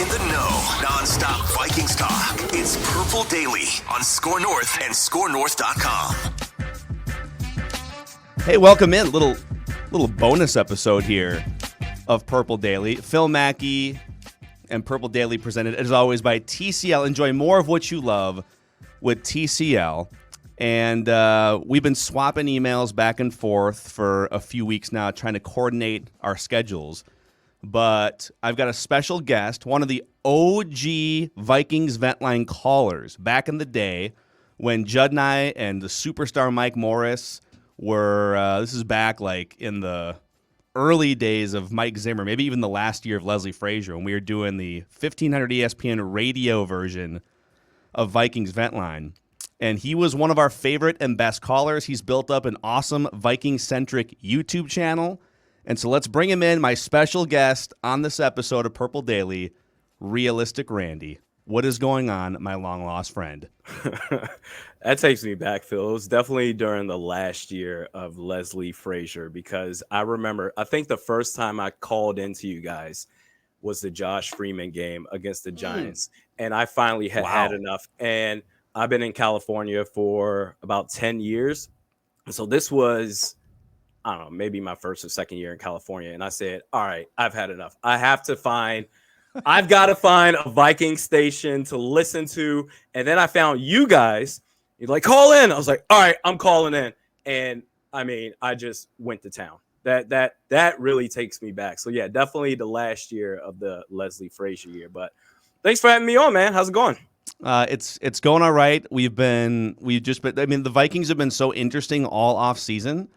In the know, non-stop Vikings talk. It's Purple Daily on Score North and ScoreNorth.com. Hey, welcome in. Little bonus episode here of Purple Daily. Phil Mackey and Purple Daily presented, as always, by TCL. Enjoy more of what you love with TCL. And we've been swapping emails back and forth for a few weeks now, trying to coordinate our schedules. But I've got a special guest, one of the OG Vikings Vent Line callers back in the day when Judd and I and the superstar Mike Morris were, this is back like in the early days of Mike Zimmer, maybe even the last year of Leslie Frazier, when we were doing the 1500 ESPN radio version of Vikings Vent Line. And he was one of our favorite and best callers. He's built up an awesome Viking-centric YouTube channel. And so let's bring him in, my special guest on this episode of Purple Daily, Realistic Randy. What is going on, my long-lost friend? That takes me back, Phil. It was definitely during the last year of Leslie Frazier, because I remember, I think the first time I called into you guys was the Josh Freeman game against the Giants. And I finally had enough. And I've been in California for about 10 years. And so this was, I don't know, maybe my first or second year in California. And I said, all right, I've had enough. I've got to find a Viking station to listen to. And then I found you guys. You're like, call in. I was like, all right, I'm calling in. And I mean, I just went to town. That really takes me back. So yeah, definitely the last year of the Leslie Frazier year. But thanks for having me on, man. How's it going? It's going all right. I mean, the Vikings have been so interesting all off season.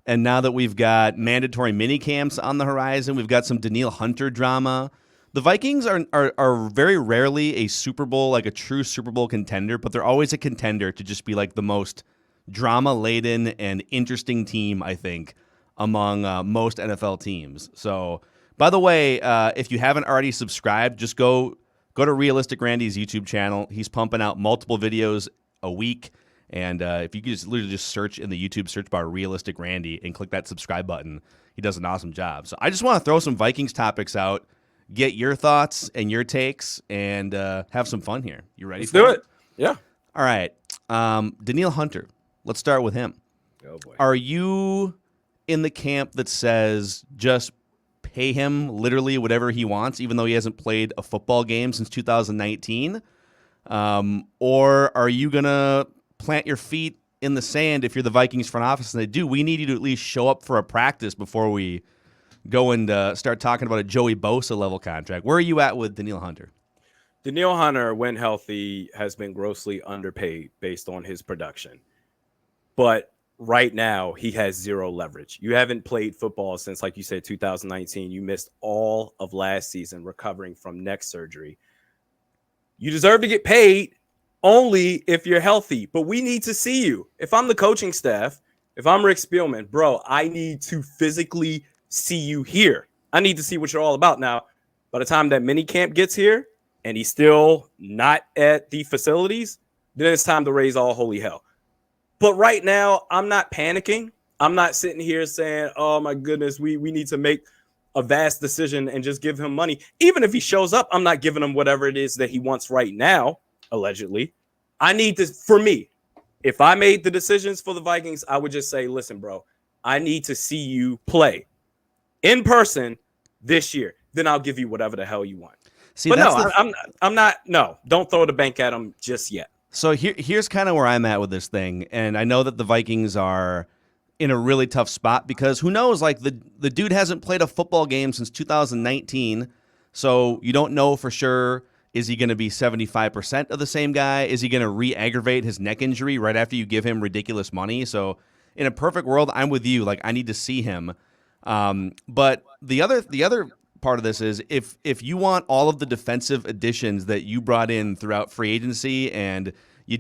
And now that we've got mandatory mini camps on the horizon, we've got some Danielle Hunter drama. The Vikings are very rarely a Super Bowl, like a true Super Bowl contender, but they're always a contender to just be like the most drama-laden and interesting team, I think, among most NFL teams. So, by the way, if you haven't already subscribed, just go to Realistic Randy's YouTube channel. He's pumping out multiple videos a week. And if you could just literally just search in the YouTube search bar Realistic Randy and click that subscribe button, he does an awesome job. So I just want to throw some Vikings topics out, get your thoughts and your takes, and have some fun here. You ready? Let's do it. Yeah. All right. Danielle Hunter. Let's start with him. Oh, boy. Are you in the camp that says just pay him literally whatever he wants, even though he hasn't played a football game since 2019? Or are you going to plant your feet in the sand if you're the Vikings front office and they do? We need you to at least show up for a practice before we go and start talking about a Joey Bosa level contract. Where are you at with Danielle Hunter? Danielle Hunter, when healthy, has been grossly underpaid based on his production. But right now, he has zero leverage. You haven't played football since, like you said, 2019. You missed all of last season recovering from neck surgery. You deserve to get paid only if you're healthy, but we need to see you. If I'm the coaching staff, if I'm Rick Spielman, bro, I need to physically see you here. I need to see what you're all about. Now, by the time that mini camp gets here and he's still not at the facilities, then it's time to raise all holy hell. But right now, I'm not panicking. I'm not sitting here saying, oh my goodness, we need to make a vast decision and just give him money. Even if he shows up, I'm not giving him whatever it is that he wants right now. Allegedly, I need to, for me, if I made the decisions for the Vikings, I would just say, listen, bro, I need to see you play in person this year. Then I'll give you whatever the hell you want. See, but I'm not. No, don't throw the bank at him just yet. So here's kind of where I'm at with this thing. And I know that the Vikings are in a really tough spot because who knows, like the dude hasn't played a football game since 2019. So you don't know for sure. Is he going to be 75% of the same guy? Is he going to re-aggravate his neck injury right after you give him ridiculous money? So in a perfect world, I'm with you. Like, I need to see him. But the other part of this is if you want all of the defensive additions that you brought in throughout free agency and you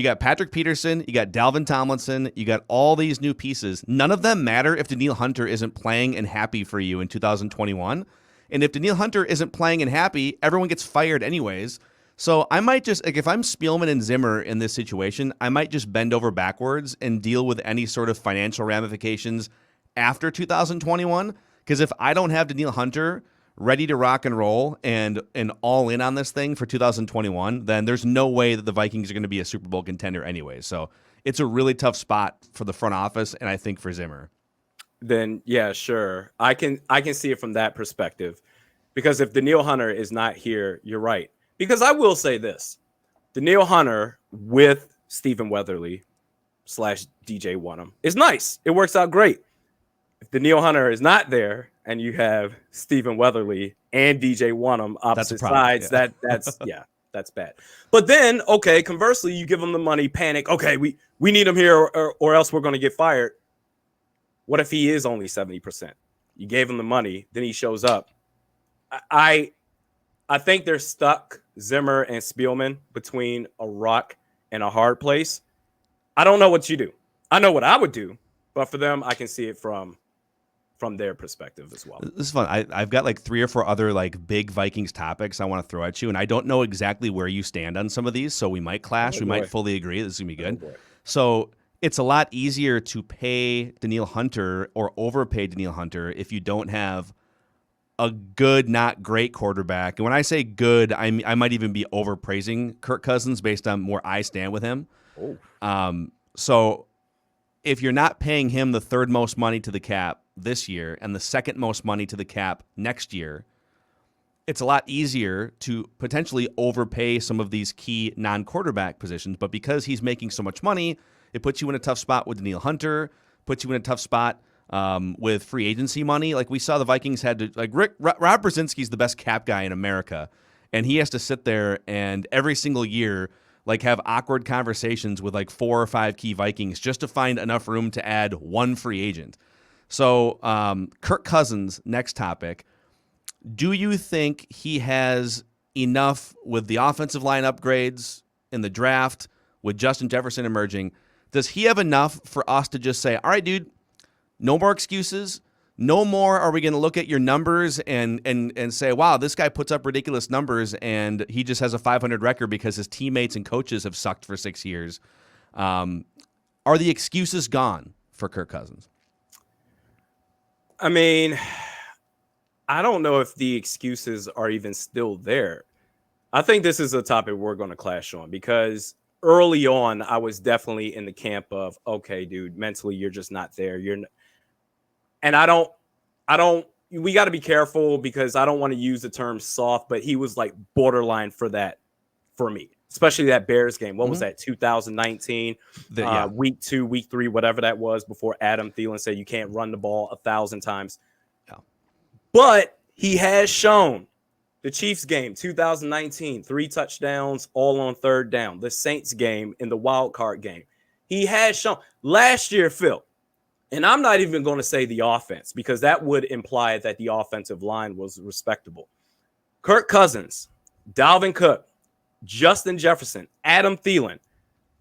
got Patrick Peterson, you got Dalvin Tomlinson, you got all these new pieces. None of them matter if Danielle Hunter isn't playing and happy for you in 2021. And if Danielle Hunter isn't playing and happy, everyone gets fired anyways. So I might just, like, if I'm Spielman and Zimmer in this situation, I might just bend over backwards and deal with any sort of financial ramifications after 2021. Because if I don't have Danielle Hunter ready to rock and roll and all in on this thing for 2021, then there's no way that the Vikings are going to be a Super Bowl contender anyway. So it's a really tough spot for the front office, and I think for Zimmer. Then yeah, sure. I can see it from that perspective. Because if Danielle Hunter is not here, you're right. Because I will say this. Danielle Hunter with Stephen Weatherly / DJ Wonnum is nice. It works out great. If Danielle Hunter is not there and you have Stephen Weatherly and DJ Wonnum opposite sides, yeah. That's bad. But then, okay, conversely, you give them the money, panic. Okay, we need him here or else we're going to get fired. What if he is only 70%? You gave him the money, then he shows up. I think they're stuck, Zimmer and Spielman, between a rock and a hard place. I don't know what you do. I know what I would do, but for them, I can see it from their perspective as well. This is fun. I've got like 3 or 4 other like big Vikings topics I want to throw at you, and I don't know exactly where you stand on some of these, so we might clash. We might fully agree. This is going to be good. So it's a lot easier to pay Danielle Hunter or overpay Danielle Hunter if you don't have a good, not great quarterback. And when I say good, I might even be overpraising Kirk Cousins based on where I stand with him. So if you're not paying him the 3rd most money to the cap this year and the 2nd most money to the cap next year, it's a lot easier to potentially overpay some of these key non-quarterback positions. But because he's making so much money, it puts you in a tough spot with Danielle Hunter, puts you in a tough spot with free agency money. Like we saw the Vikings had to, like Rob Brzezinski's the best cap guy in America, and he has to sit there and every single year like have awkward conversations with like 4 or 5 key Vikings just to find enough room to add one free agent. So Kirk Cousins, next topic. Do you think he has enough with the offensive line upgrades in the draft, with Justin Jefferson emerging? Does he have enough for us to just say, all right, dude, no more excuses. No more are we going to look at your numbers and say, wow, this guy puts up ridiculous numbers and he just has a 500 record because his teammates and coaches have sucked for 6 years. Are the excuses gone for Kirk Cousins? I mean, I don't know if the excuses are even still there. I think this is a topic we're going to clash on because early on, I was definitely in the camp of, okay, dude, mentally, you're just not there. And we got to be careful because I don't want to use the term soft, but he was like borderline for that for me, especially that Bears game. What was that, 2019, week 2, week 3, whatever that was, before Adam Thielen said you can't run the ball 1,000 times. Yeah. But he has shown the Chiefs game, 2019, 3 touchdowns, all on 3rd down. The Saints game in the wild card game. He has shown last year, Phil. And I'm not even going to say the offense because that would imply that the offensive line was respectable. Kirk Cousins, Dalvin Cook, Justin Jefferson, Adam Thielen,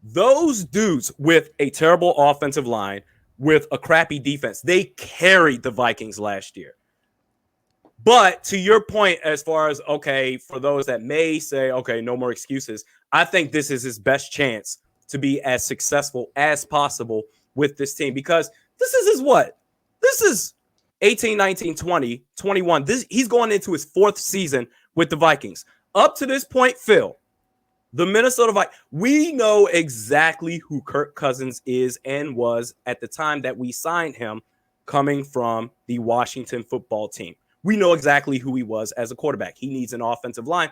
those dudes with a terrible offensive line, with a crappy defense, they carried the Vikings last year. But to your point, as far as, okay, for those that may say, okay, no more excuses, I think this is his best chance to be as successful as possible with this team because this is his what? This is 18, 19, 20, 21. He's going into his 4th season with the Vikings. Up to this point, Phil, the Minnesota Vikings, we know exactly who Kirk Cousins is and was at the time that we signed him coming from the Washington football team. We know exactly who he was as a quarterback. He needs an offensive line.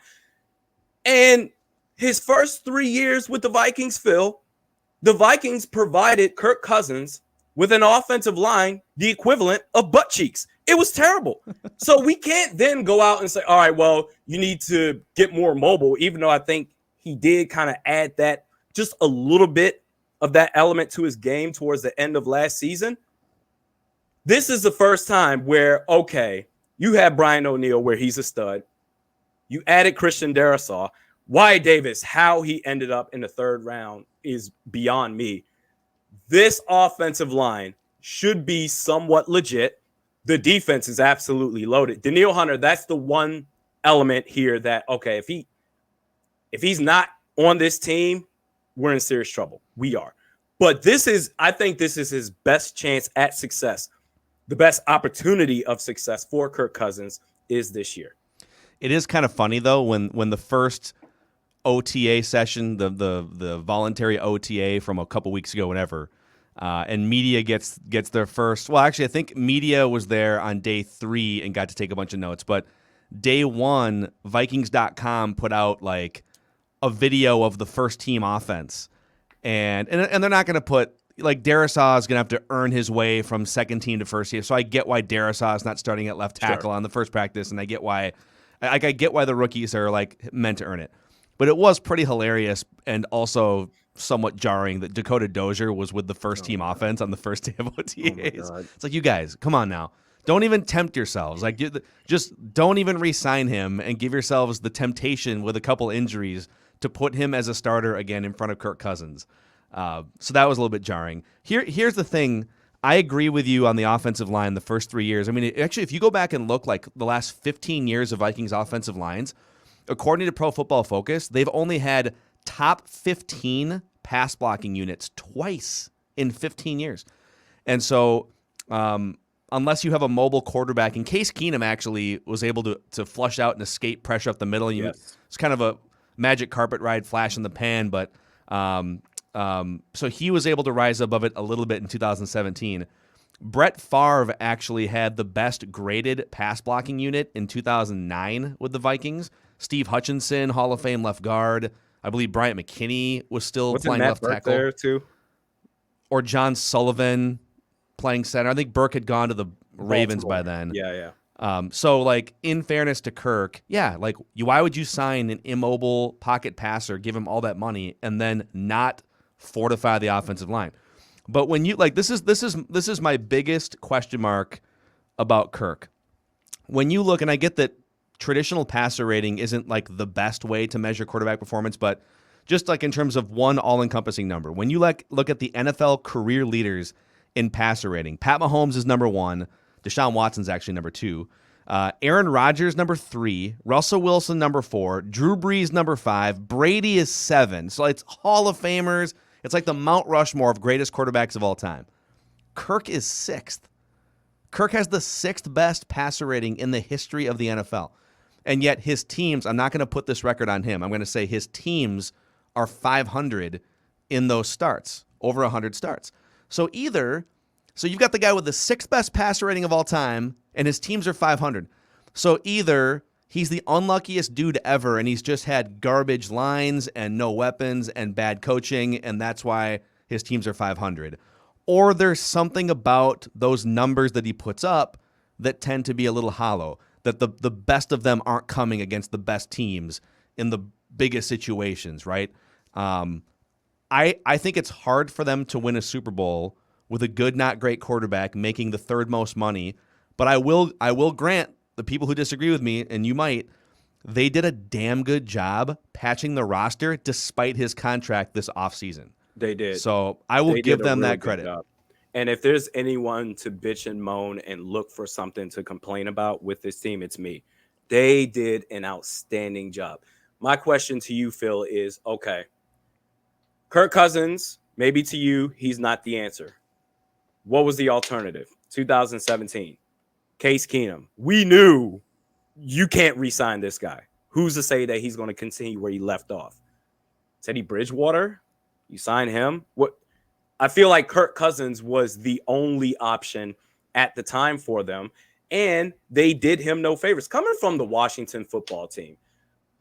And his first 3 years with the Vikings, Phil, the Vikings provided Kirk Cousins with an offensive line, the equivalent of butt cheeks. It was terrible. So we can't then go out and say, all right, well, you need to get more mobile, even though I think he did kind of add that, just a little bit of that element to his game towards the end of last season. This is the first time where, okay, you have Brian O'Neill where he's a stud. You added Christian Darrisaw. Wyatt Davis, how he ended up in the 3rd round is beyond me. This offensive line should be somewhat legit. The defense is absolutely loaded. Danielle Hunter, that's the one element here that, okay, if he's not on this team, we're in serious trouble. We are. But I think this is his best chance at success. The best opportunity of success for Kirk Cousins is this year. It is kind of funny though when the first OTA session, the voluntary OTA from a couple weeks ago, whenever, and media gets their first. Well, actually, I think media was there on day 3 and got to take a bunch of notes. But day 1, Vikings.com put out like a video of the first team offense, and they're not going to put like Darisaw is going to have to earn his way from second team to first team. So I get why Darisaw is not starting at left tackle on the first practice, and I get why the rookies are like meant to earn it. But it was pretty hilarious and also somewhat jarring that Dakota Dozier was with the first team offense on the first day of OTAs. It's like, you guys, come on now. Don't even tempt yourselves. Like, just don't even re-sign him and give yourselves the temptation with a couple injuries to put him as a starter again in front of Kirk Cousins. So that was a little bit jarring. Here's the thing. I agree with you on the offensive line the first 3 years. I mean, actually, if you go back and look like the last 15 years of Vikings offensive lines, according to Pro Football Focus, they've only had top 15 pass blocking units twice in 15 years. And so unless you have a mobile quarterback, and Case Keenum actually was able to flush out and escape pressure up the middle. It's kind of a magic carpet ride, flash in the pan, but so he was able to rise above it a little bit in 2017. Brett Favre actually had the best graded pass blocking unit in 2009 with the Vikings. Steve Hutchinson, Hall of Fame left guard. I believe Bryant McKinney was still playing left tackle there too, or John Sullivan playing center. I think Burke had gone to the Ravens by then. So, like, in fairness to Kirk, like, why would you sign an immobile pocket passer, give him all that money, and then not fortify the offensive line? But when you like, this is my biggest question mark about Kirk. When you look, and I get that traditional passer rating isn't like the best way to measure quarterback performance, but just like in terms of one all-encompassing number, when you look at the NFL career leaders in passer rating, Pat Mahomes is number 1. Deshaun Watson's actually number 2. Aaron Rodgers, number 3. Russell Wilson, number 4. Drew Brees, number 5. Brady is 7. So it's Hall of Famers. It's like the Mount Rushmore of greatest quarterbacks of all time. Kirk is 6th. Kirk has the 6th best passer rating in the history of the NFL. And yet his teams, I'm not going to put this record on him. I'm going to say his teams are 500 in those starts, over 100 starts. So you've got the guy with the 6th best passer rating of all time, and his teams are 500. So either he's the unluckiest dude ever, and he's just had garbage lines and no weapons and bad coaching, and that's why his teams are 500. Or there's something about those numbers that he puts up that tend to be a little hollow, that the best of them aren't coming against the best teams in the biggest situations, right? I think it's hard for them to win a Super Bowl with a good, not great quarterback making the 3rd most money. But I will grant the people who disagree with me, and you might, they did a damn good job patching the roster despite his contract this offseason. They did. So I will give them that credit. And if there's anyone to bitch and moan and look for something to complain about with this team, it's me. They did an outstanding job. My question to you, Phil, is, okay, Kirk Cousins, maybe to you, he's not the answer. What was the alternative? 2017, Case Keenum. We knew you can't re-sign this guy. Who's to say that he's going to continue where he left off? Teddy Bridgewater, you sign him? What? I feel like Kirk Cousins was the only option at the time for them, and they did him no favors. Coming from the Washington football team,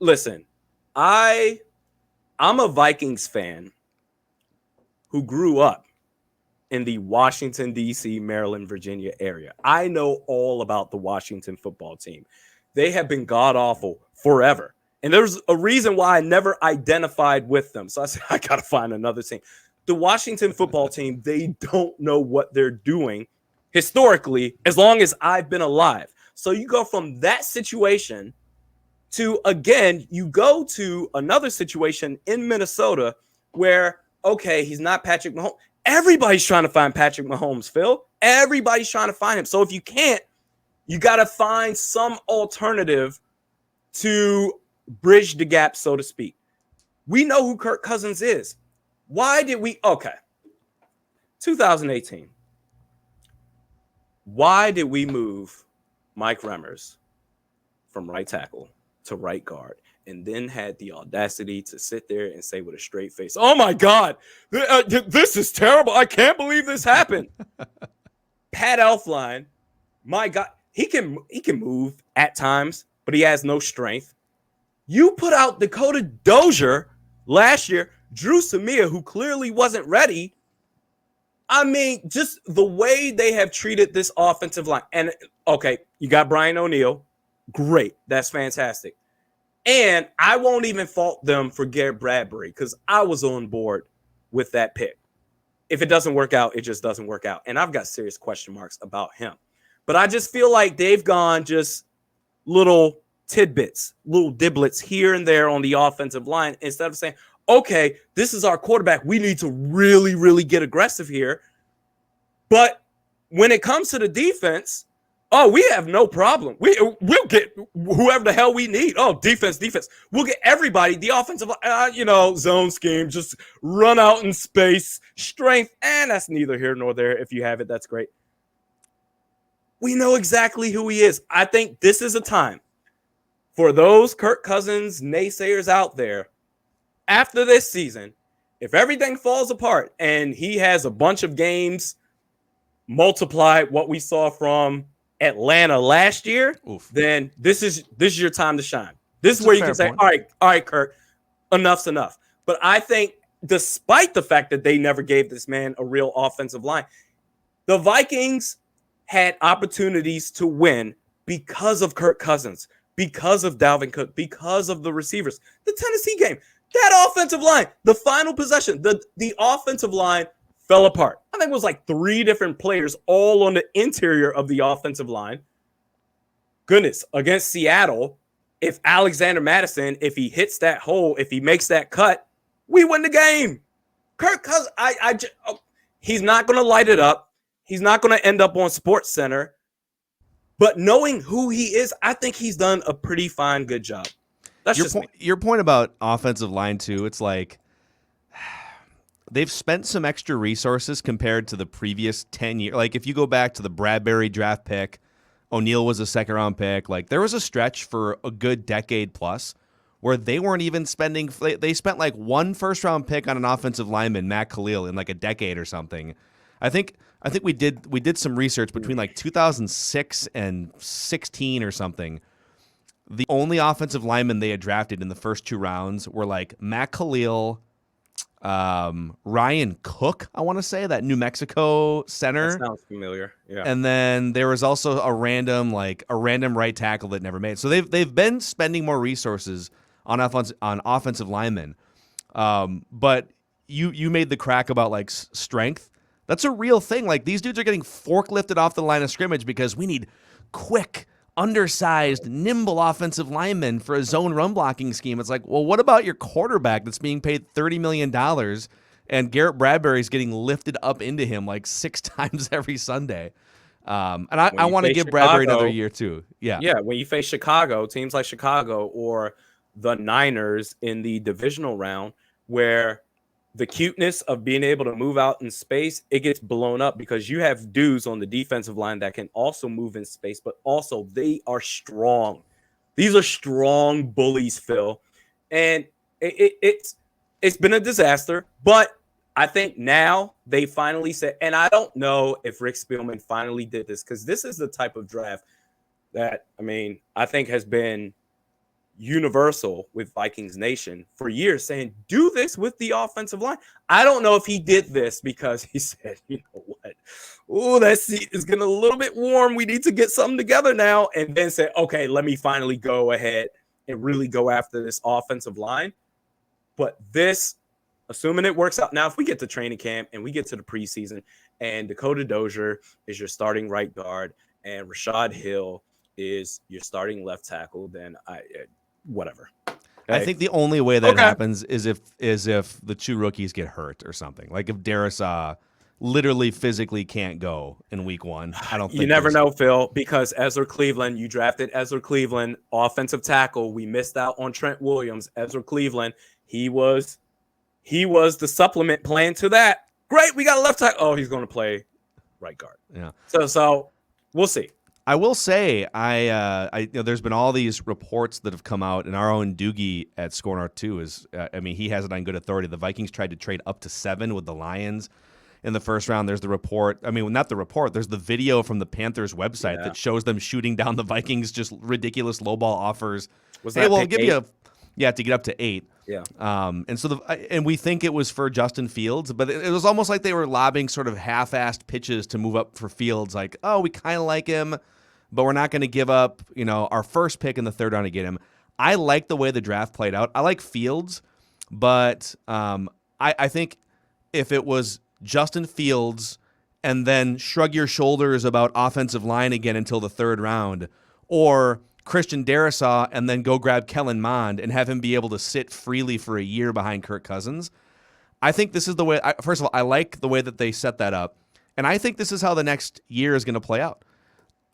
listen, I'm a Vikings fan who grew up in the Washington, D.C., Maryland, Virginia area. I know all about the Washington football team. They have been god-awful forever. And there's a reason why I never identified with them. So I said, I got to find another team. The Washington football team, they don't know what they're doing historically as long as I've been alive. So you go from that situation to, again, you go to another situation in Minnesota where, okay, he's not Patrick Mahomes. Everybody's trying to find Patrick Mahomes, Phil. Everybody's trying to find him. So if you can't, you got to find some alternative to bridge the gap, so to speak. We know who Kirk Cousins is. Why did we? Okay. 2018. Why did we move Mike Remmers from right tackle to right guard, and then had the audacity to sit there and say with a straight face, "Oh my God, this is terrible. I can't believe this happened." Pat Elflein, my God, he can move at times, but he has no strength. You put out Dakota Dozier last year, Drew Samia, who clearly wasn't ready. I mean, just the way they have treated this offensive line. And okay, you got Brian O'Neill. Great. That's fantastic. And I won't even fault them for Garrett Bradbury because I was on board with that pick. If it doesn't work out, it just doesn't work out. And I've got serious question marks about him. But I just feel like they've gone just little tidbits, little diblets here and there on the offensive line instead of saying, okay, this is our quarterback. We need to really, really get aggressive here. But when it comes to the defense, oh, we have no problem. We'll get whoever the hell we need. Oh, defense. We'll get everybody. The offensive, zone scheme, just run out in space, strength, and that's neither here nor there. If you have it, that's great. We know exactly who he is. I think this is a time for those Kirk Cousins naysayers out there. After this season, if everything falls apart and he has a bunch of games multiply what we saw from Atlanta last year, then this is your time to shine. This is where you can say, all right, Kirk, enough's enough. But I think despite the fact that they never gave this man a real offensive line, the Vikings had opportunities to win because of Kirk Cousins, because of Dalvin Cook, because of the receivers. The Tennessee game, that offensive line, the final possession, the offensive line fell apart. I think it was like 3 different players all on the interior of the offensive line. Goodness, against Seattle, if Alexander Madison, if he hits that hole, if he makes that cut, we win the game. Kirk Cousins, he's not going to light it up. He's not going to end up on Sports Center. But knowing who he is, I think he's done a pretty fine, good job. That's your point about offensive line, too. It's like they've spent some extra resources compared to the previous 10 years. Like, if you go back to the Bradbury draft pick, O'Neill was a second-round pick. Like, there was a stretch for a good decade plus where they weren't even spending – they spent, like, 1 first-round pick on an offensive lineman, Matt Khalil, in, like, a decade or something. I think we did some research between, like, 2006 and 16 or something. The only offensive linemen they had drafted in the first 2 rounds were, like, Matt Khalil – Ryan Cook, I want to say, that New Mexico center. That sounds familiar. Yeah. And then there was also a random right tackle that never made. So they've been spending more resources on offensive linemen. But you made the crack about like strength. That's a real thing. Like, these dudes are getting forklifted off the line of scrimmage because we need quick, undersized, nimble offensive linemen for a zone run blocking scheme. It's like, well, what about your quarterback that's being paid $30 million and Garrett Bradbury's getting lifted up into him like 6 times every Sunday? And I want to give Bradbury another year too. Yeah. Yeah. When you face Chicago, teams like Chicago or the Niners in the divisional round, where the cuteness of being able to move out in space, it gets blown up because you have dudes on the defensive line that can also move in space, but also they are strong. These are strong bullies, Phil. And it's been a disaster, but I think now they finally said, and I don't know if Rick Spielman finally did this, because this is the type of draft that, I mean, I think has been universal with Vikings Nation for years, saying, do this with the offensive line. I don't know if he did this because he said, you know what? Oh, that seat is getting a little bit warm. We need to get something together now. And then say, okay, let me finally go ahead and really go after this offensive line. But this, assuming it works out. Now, if we get to training camp and we get to the preseason and Dakota Dozier is your starting right guard and Rashad Hill is your starting left tackle, then whatever. Okay. I think the only way that happens is if the 2 rookies get hurt or something. Like if Darrisaw literally physically can't go in week 1. I don't think you never know, Phil, because Ezra Cleveland, you drafted Ezra Cleveland, offensive tackle. We missed out on Trent Williams. Ezra Cleveland, he was the supplement plan to that. Great, we got a left tackle. Oh, he's going to play right guard. Yeah. So we'll see. I will say, there's been all these reports that have come out, and our own Doogie at Score North too is, he has it on good authority. The Vikings tried to trade up to 7 with the Lions in the first round. There's the report. I mean, not the report. There's the video from the Panthers website that shows them shooting down the Vikings, just ridiculous lowball offers. Was hey, that we'll pick give 8? you to get up to 8. Yeah. And so and we think it was for Justin Fields, but it was almost like they were lobbing sort of half-assed pitches to move up for Fields. Like, oh, we kind of like him, but we're not going to give up, our first pick in the third round to get him. I like the way the draft played out. I like Fields, but I think if it was Justin Fields and then shrug your shoulders about offensive line again until the third round, or Christian Darrisaw and then go grab Kellen Mond and have him be able to sit freely for a year behind Kirk Cousins, I think this is the way. First of all, I like the way that they set that up, and I think this is how the next year is going to play out.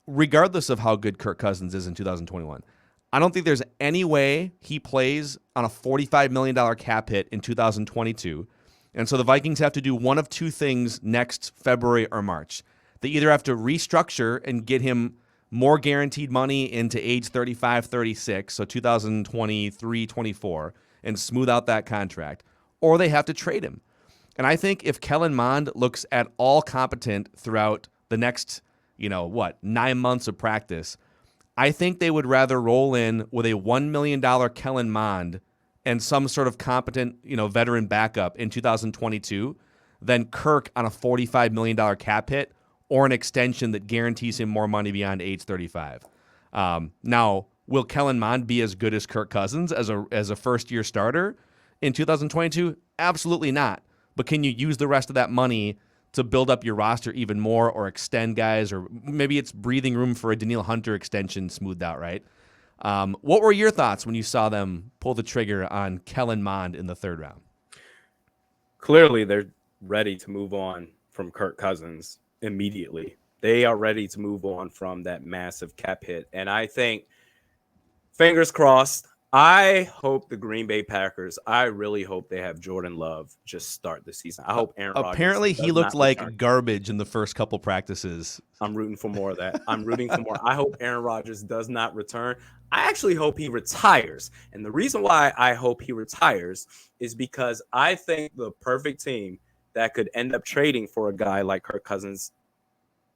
Regardless of how good Kirk Cousins is in 2021, I don't think there's any way he plays on a $45 million cap hit in 2022. And so the Vikings have to do one of two things next February or March. They either have to restructure and get him more guaranteed money into age 35, 36, so 2023, 24, and smooth out that contract, or they have to trade him. And I think if Kellen Mond looks at all competent throughout the next, 9 months of practice, I think they would rather roll in with a $1 million Kellen Mond and some sort of competent, veteran backup in 2022 than Kirk on a $45 million cap hit or an extension that guarantees him more money beyond age 35. Now, will Kellen Mond be as good as Kirk Cousins as a first-year starter in 2022? Absolutely not. But can you use the rest of that money to build up your roster even more or extend guys, or maybe it's breathing room for a Danielle Hunter extension smoothed out, right? What were your thoughts when you saw them pull the trigger on Kellen Mond in the third round? Clearly, they're ready to move on from Kirk Cousins immediately. They are ready to move on from that massive cap hit. And I think, fingers crossed, I hope the Green Bay Packers, I really hope they have Jordan Love just start the season. I hope Aaron Rodgers. Apparently, he looked like return. garbage in the first couple practices. I'm rooting for more of that. I'm rooting for more. I hope Aaron Rodgers does not return. I actually hope he retires. And the reason why I hope he retires is because I think the perfect team that could end up trading for a guy like Kirk Cousins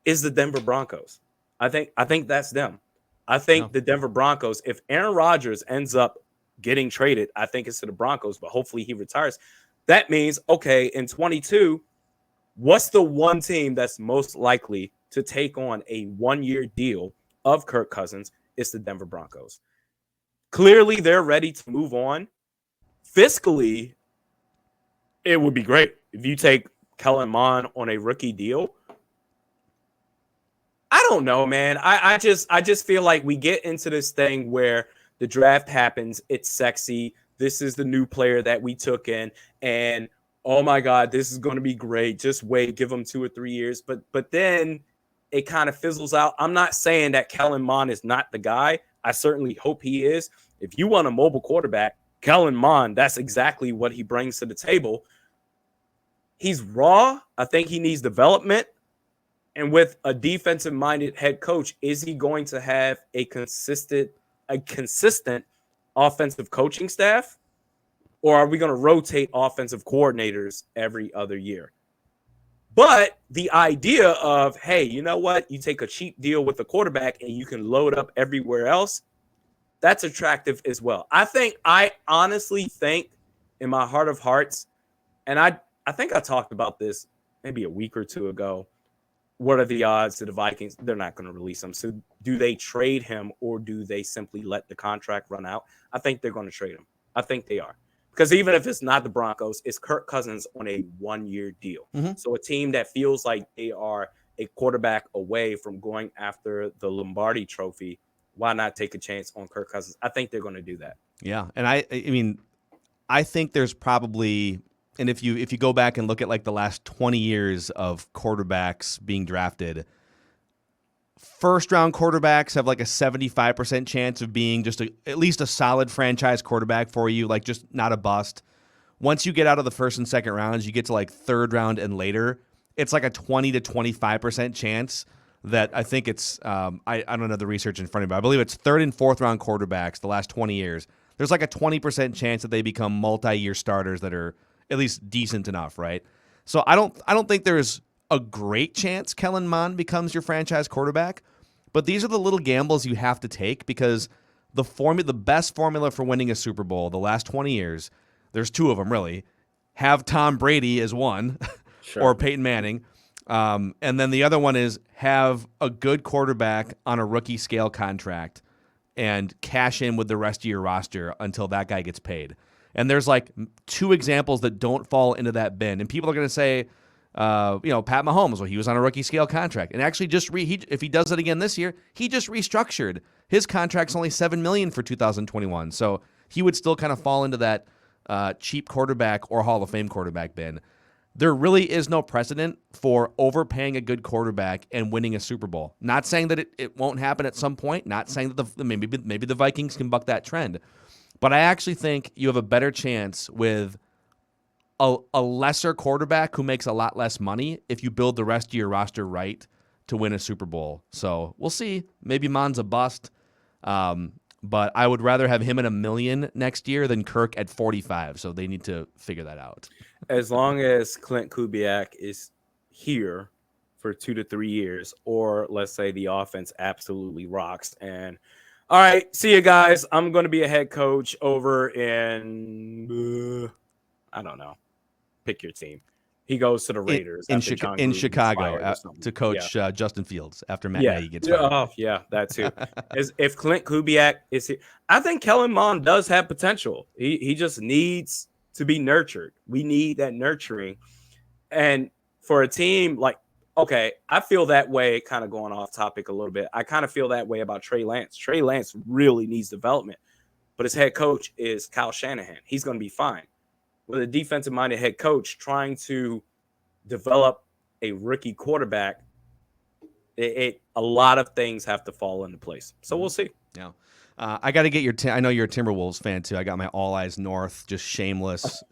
is the Denver Broncos. I think that's them. I think the Denver Broncos, if Aaron Rodgers ends up getting traded, I think it's to the Broncos, but hopefully he retires. That means, okay, in 22, what's the one team that's most likely to take on a one-year deal of Kirk Cousins? It's the Denver Broncos. Clearly, they're ready to move on. Fiscally, it would be great if you take Kellen Mond on a rookie deal. I don't know, man. I just feel like we get into this thing where the draft happens. It's sexy. This is the new player that we took in, and oh my God, this is going to be great. Just wait, give them 2 or 3 years. But then it kind of fizzles out. I'm not saying that Kellen Mond is not the guy. I certainly hope he is. If you want a mobile quarterback, Kellen Mond, that's exactly what he brings to the table. He's raw. I think he needs development. And with a defensive-minded head coach, is he going to have a consistent offensive coaching staff? Or are we going to rotate offensive coordinators every other year? But the idea of, hey, you know what? You take a cheap deal with the quarterback and you can load up everywhere else, that's attractive as well. I honestly think in my heart of hearts, and I think I talked about this maybe a week or two ago, what are the odds that the Vikings, they're not going to release him. So do they trade him or do they simply let the contract run out? I think they're going to trade him. I think they are. Because even if it's not the Broncos, it's Kirk Cousins on a one-year deal. Mm-hmm. So a team that feels like they are a quarterback away from going after the Lombardi trophy, why not take a chance on Kirk Cousins? I think they're going to do that. Yeah, and I mean, I think there's probably, and if you go back and look at like the last 20 years of quarterbacks being drafted, first-round quarterbacks have like a 75% chance of being just at least a solid franchise quarterback for you, like just not a bust. Once you get out of the first and second rounds, you get to like third round and later, it's like a 20 to 25% chance that I think it's I don't know the research in front of me, but I believe it's third and fourth round quarterbacks the last 20 years. There's like a 20% chance that they become multi-year starters that are at least decent enough, right? So I don't think there's a great chance Kellen Mond becomes your franchise quarterback, but these are the little gambles you have to take because the best formula for winning a Super Bowl the last 20 years, there's two of them really. Have Tom Brady as one Sure. or Peyton Manning. And then the other one is have a good quarterback on a rookie scale contract and cash in with the rest of your roster until that guy gets paid. And there's like two examples that don't fall into that bin. And people are going to say, Pat Mahomes, well, he was on a rookie scale contract. And actually if he does it again this year, he just restructured. His contract's only $7 million for 2021. So he would still kind of fall into that cheap quarterback or Hall of Fame quarterback bin. There really is no precedent for overpaying a good quarterback and winning a Super Bowl. Not saying that it won't happen at some point. Not saying that maybe the Vikings can buck that trend. But I actually think you have a better chance with a lesser quarterback who makes a lot less money if you build the rest of your roster right to win a Super Bowl. So we'll see. Maybe Mond's a bust. But I would rather have him at $1 million next year than Kirk at 45. So they need to figure that out. As long as Clint Kubiak is here for 2 to 3 years, or let's say the offense absolutely rocks. And all right, see you guys. I'm going to be a head coach over in, I don't know, pick your team. He goes to the Raiders in Chicago to coach Justin Fields after Matt Nagy gets fired. Oh, yeah, that too. If Clint Kubiak is here, I think Kellen Mond does have potential. He just needs to be nurtured. We need that nurturing. And for a team like, okay, I feel that way, kind of going off topic a little bit. I kind of feel that way about Trey Lance. Trey Lance really needs development, but his head coach is Kyle Shanahan. He's going to be fine. With a defensive-minded head coach trying to develop a rookie quarterback, a lot of things have to fall into place. So we'll see. Yeah. I got to get your I know you're a Timberwolves fan, too. I got my All Eyes North, just shameless.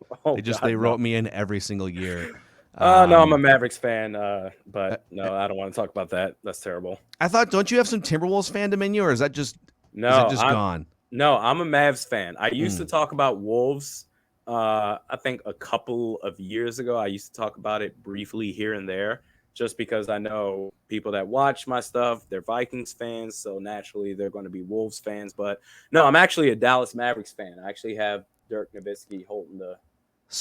They wrote me in every single year. No, I'm a Mavericks fan, but no, I don't want to talk about that. That's terrible. I thought, don't you have some Timberwolves fandom in you, or is that just gone? No, I'm a Mavs fan. I used to talk about Wolves. I think a couple of years ago, I used to talk about it briefly here and there, just because I know people that watch my stuff, they're Vikings fans, so naturally they're going to be Wolves fans. But no, I'm actually a Dallas Mavericks fan. I actually have Dirk Nowitzki holding the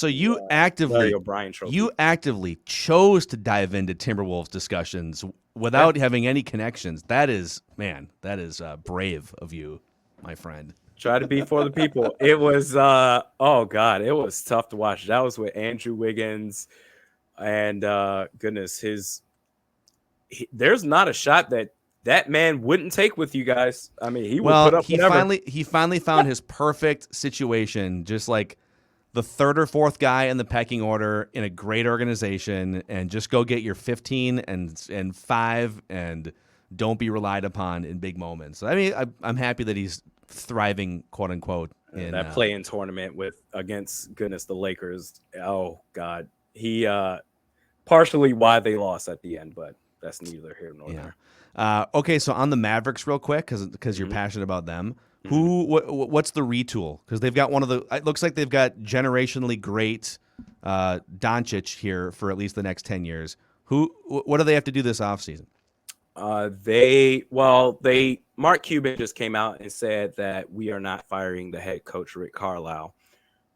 Larry O'Brien trophy. You actively chose to dive into Timberwolves discussions without having any connections. That is brave of you, my friend. Try to be for the people. It was, it was tough to watch. That was with Andrew Wiggins, and goodness, there's not a shot that man wouldn't take with you guys. I mean, he would put up whatever. He finally found his perfect situation, just like the third or fourth guy in the pecking order in a great organization, and just go get your 15 and 5 and don't be relied upon in big moments. I mean, I'm happy that he's thriving, quote unquote, in that play-in tournament against the Lakers. Oh God, he partially why they lost at the end, but that's neither here nor there. Okay, so on the Mavericks, real quick, because you're passionate about them. What's the retool? Because they've got it looks like they've got generationally great Doncic here for at least the next 10 years. What do they have to do this offseason? Mark Cuban just came out and said that we are not firing the head coach, Rick Carlisle,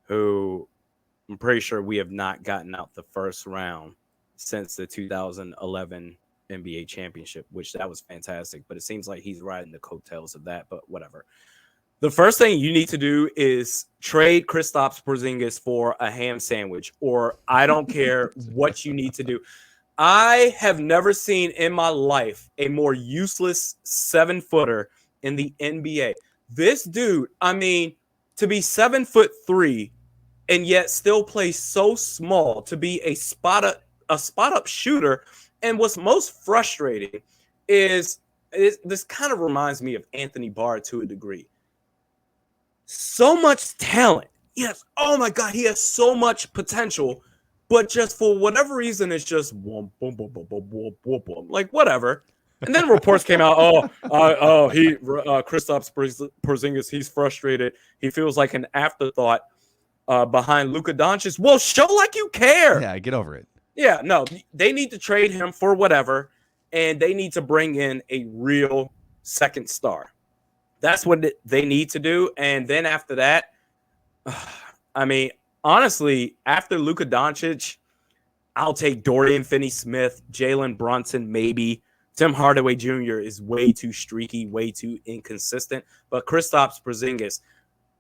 who I'm pretty sure we have not gotten out the first round since the 2011 NBA championship, which that was fantastic. But it seems like he's riding the coattails of that, but whatever. The first thing you need to do is trade Kristaps Porzingis for a ham sandwich, or I don't care what you need to do. I have never seen in my life a more useless 7-footer in the NBA. This dude, I mean, to be 7'3" and yet still play so small, to be a spot up shooter. And what's most frustrating is this kind of reminds me of Anthony Barr to a degree. So much talent. Yes. Oh my God, he has so much potential. But just for whatever reason, it's just like whatever. And then reports came out, Kristaps Porzingis, he's frustrated. He feels like an afterthought behind Luka Doncic. Well, show like you care. Yeah, get over it. Yeah, no, they need to trade him for whatever, and they need to bring in a real second star. That's what they need to do. And then after that, I mean, honestly, after Luka Doncic, I'll take Dorian Finney-Smith, Jalen Brunson, maybe. Tim Hardaway Jr. is way too streaky, way too inconsistent. But Kristaps Porzingis,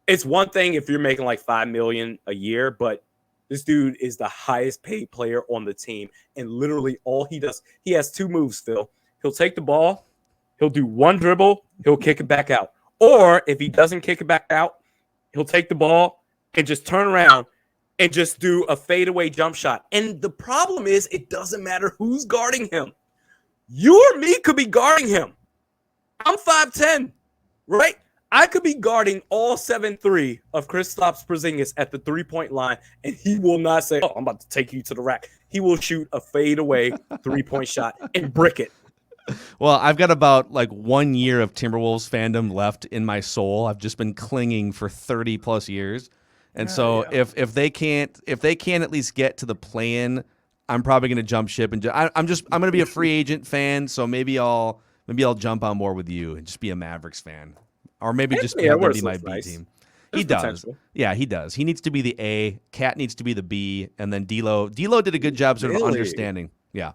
it's one thing if you're making like $5 million a year, but this dude is the highest paid player on the team. And literally all he does, he has two moves, Phil. He'll take the ball, he'll do one dribble, he'll kick it back out. Or if he doesn't kick it back out, he'll take the ball and just turn around and just do a fadeaway jump shot. And the problem is it doesn't matter who's guarding him. You or me could be guarding him. I'm 5'10", right? I could be guarding all 7'3" of Kristaps Porzingis at the three-point line, and he will not say, I'm about to take you to the rack. He will shoot a fadeaway three-point shot and brick it. Well, I've got about like 1 year of Timberwolves fandom left in my soul. I've just been clinging for 30 plus years. And if they can't at least get to the play-in, I'm probably going to jump ship and I'm going to be a free agent fan. So maybe I'll jump on board with you and just be a Mavericks fan, or maybe just have them be my B team. He does. Potential. Yeah, he does. He needs to be the A. Cat needs to be the B, and then D'Lo did a good job sort of understanding. Yeah,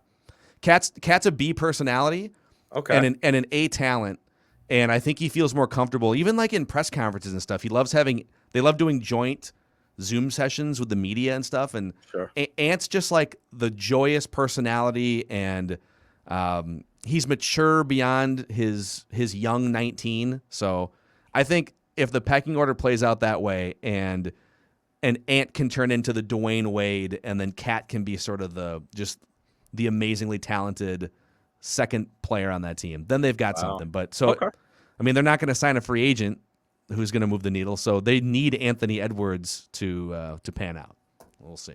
Cat's a B personality, okay, and an A talent, and I think he feels more comfortable even like in press conferences and stuff. They love doing joint Zoom sessions with the media and stuff, and sure. Ant's just like the joyous personality, and he's mature beyond his young 19. So I think if the pecking order plays out that way, and Ant can turn into the Dwayne Wade, and then Cat can be sort of the amazingly talented second player on that team, then they've got something. But I mean, they're not going to sign a free agent who's going to move the needle, so they need Anthony Edwards to pan out. We'll see.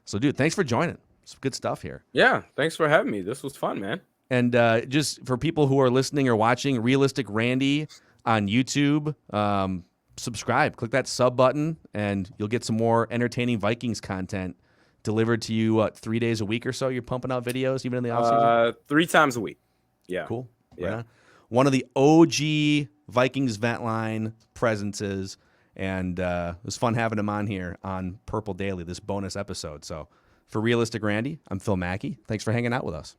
So, dude, thanks for joining. Some good stuff here. Yeah, thanks for having me. This was fun, man. And just for people who are listening or watching, Realistic Randy on YouTube, subscribe. Click that sub button, and you'll get some more entertaining Vikings content delivered to you 3 days a week or so. You're pumping out videos even in the offseason? 3 times a week. Yeah. Cool. Yeah. Right, one of the OG Vikings Vent Line presences, and it was fun having him on here on Purple Daily, this bonus episode. So for Realistic Randy, I'm Phil Mackey. Thanks for hanging out with us.